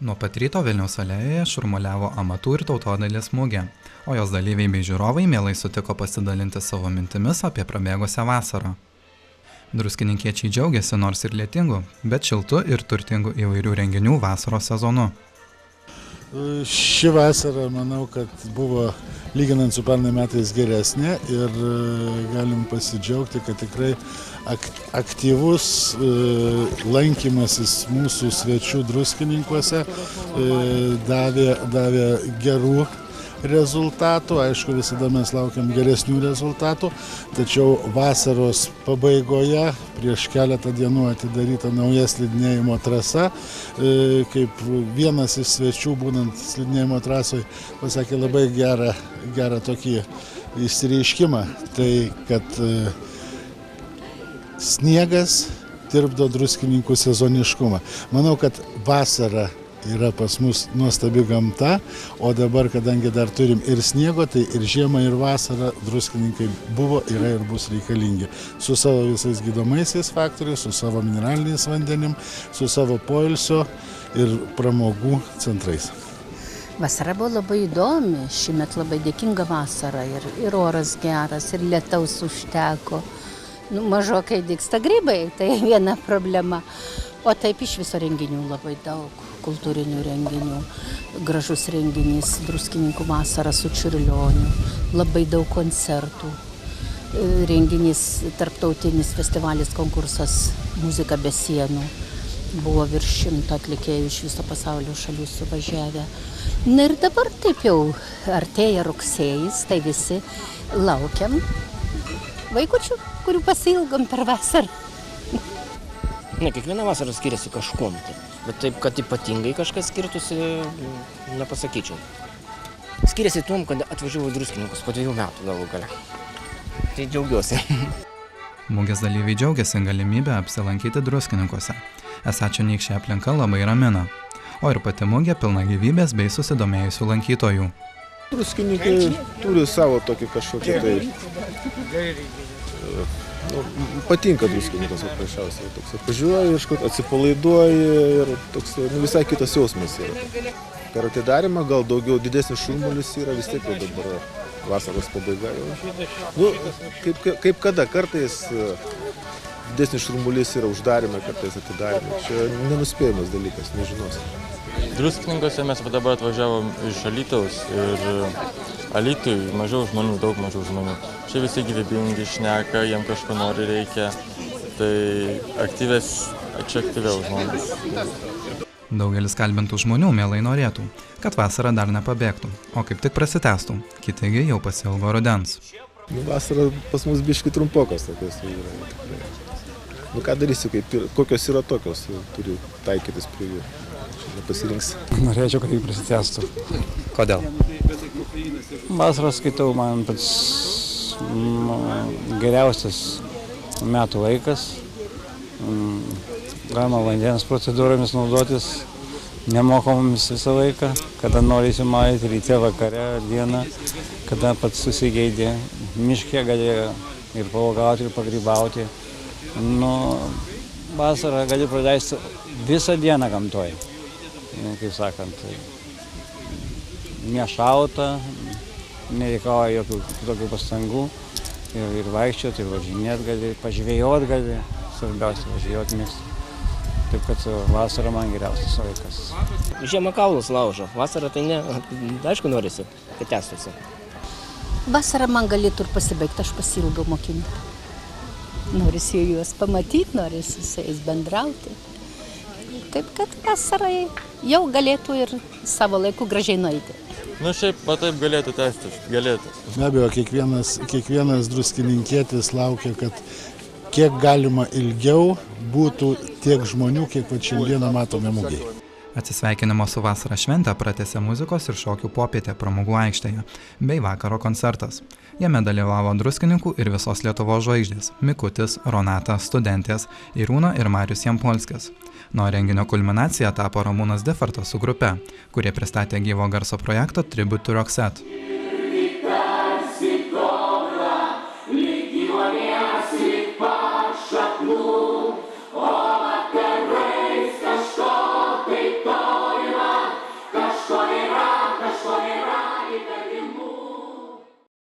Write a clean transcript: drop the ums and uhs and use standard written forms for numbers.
Nuo pat ryto Vilniaus alėjoje šurmuliavo amatų ir tautodailės mugė, o jos dalyviai bei žiūrovai mielai sutiko pasidalinti savo mintimis apie prabėgusią vasarą. Druskininkiečiai džiaugiasi nors ir lietingu, bet šiltu ir turtingu įvairių renginių vasaros sezonu. Ši vasara, manau, kad buvo lyginant su pernai metais geresnė ir galim pasidžiaugti, kad tikrai aktyvus lankymasis mūsų svečių druskininkuose davė gerų rezultatų. Aišku, visada mes laukiam geresnių rezultatų, tačiau vasaros pabaigoje prieš keletą dienų atidaryta nauja slidinėjimo trasa. Kaip vienas iš svečių, būnant slidinėjimo trasoje, pasakė labai gerą tokį išsireiškimą, tai kad sniegas tirpdo druskininkų sezoniškumą. Manau, kad vasara yra pas mus nuostabi gamta, o dabar, kadangi dar turim ir sniego, tai ir žiemą, ir vasarą druskininkai buvo, yra ir bus reikalingi. Su savo visais gydomaisiais faktoriais, su savo mineraliniais vandenim, su savo poilsio ir pramogų centrais. Vasara buvo labai įdomi, šįmet labai dėkinga vasara, ir oras geras, ir lietaus užteko. Mažokai dygsta grybai, tai viena problema. O taip iš viso renginių labai daug, kultūrinių renginių, gražus renginys, druskininkų vasara su Čiurlioniu, labai daug koncertų, renginys, tarptautinis festivalis, konkursas Muzika be sienų, buvo virš 100 atlikėjų iš viso pasaulio šalių suvažiavę. Na ir dabar taip jau artėja rugsėjis, tai visi laukiam vaikučių, kurių pasiilgom per vasarą. Ne, kiekviena vasara skiriasi kažkuom, bet taip, kad ypatingai kažkas skirtusi, nepasakyčiau. Skiriasi tuom, kad atvažiavau į Druskininkus po 2 metų galų gale. Tai džiaugiuosi. Mugės dalyviai džiaugiasi galimybę apsilankyti Druskininkuose. Esą čionykščia aplinka labai ramina, o ir pati mugė pilna gyvybės bei susidomėjusių lankytojų. Druskininkai turi savo tokį kažkokį tai... patinka druskininkas paprasčiausiai. Pažiūrėjai, atsipalaiduoji ir toks, visai kitas jausmas yra. Per atidarymą gal daugiau didesnis šurmulis yra, vis tiek jau dabar vasaros pabaiga. Kaip kada, kartais didesnis šurmulis yra uždarymai, kartais atidarymai. Čia nenuspėjimas dalykas, nežinosi. Druskininkuose mes dabar atvažiavom iš Alytaus ir Alytui mažiau žmonių, daug mažiau žmonių. Čia visi gyvybingi, šneka, jiem kažko nori reikia, tai čia aktyviau žmonės. Daugelis kalbintų žmonių mielai norėtų, kad vasara dar nepabėgtų, o kaip tik prasitęstų, kitigi jau pasiilgo rudens. Vasara pas mus biški trumpokas tokios. Ką darysi, kokios yra tokios, turi taikytis prie jų. Nepasirinks. Norėčiau, kad jį prasitęstų. Kodėl? Vasarą skaitau, man pats geriausias metų laikas. Galima vandens procedūromis naudotis, nemokamomis visą laiką, kada nori įsimaudyti, ryte, vakare, dieną, kada pats susigeidė. Miške galėjo ir pauogauti, ir pagrybauti. Vasarą gali praleisti visą dieną gamtoje. Kaip sakant, nešauta, nereikalauja jokių kitokių pastangų ir vaikščioti, ir važinėti gali, pažvejoti gali, svarbiausia važinėti mėgsti. Taip kad vasara man geriausias laikas. Žiemą kaulus laužo, vasara tai ne, aišku norisi, kad tęstųsi. Vasara man galėtų ir pasibaigti, aš pasiilgau mokinių. Norisi juos pamatyti, norisi su jais bendrauti. Taip, kad vasarai jau galėtų ir savo laiku gražiai nueiti. Šiaip, taip galėtų tęstis, galėtų. Be abejo, kiekvienas druskininkietis laukia, kad kiek galima ilgiau būtų tiek žmonių, kiek šiandieną matome mugėje. Atsisveikinimo su vasara šventę pratęsė muzikos ir šokių popietė pramogų aikštėje bei vakaro koncertas. Jame dalyvavo druskininkų ir visos Lietuvos žvaigždės – Mikutis, Ronata, Studentės, Irūna ir Marius Jampolskis. Nuo renginio kulminacija tapo Ramūnas Difartas su grupe, kurie pristatė gyvo garso projektą Tribute to Roxette.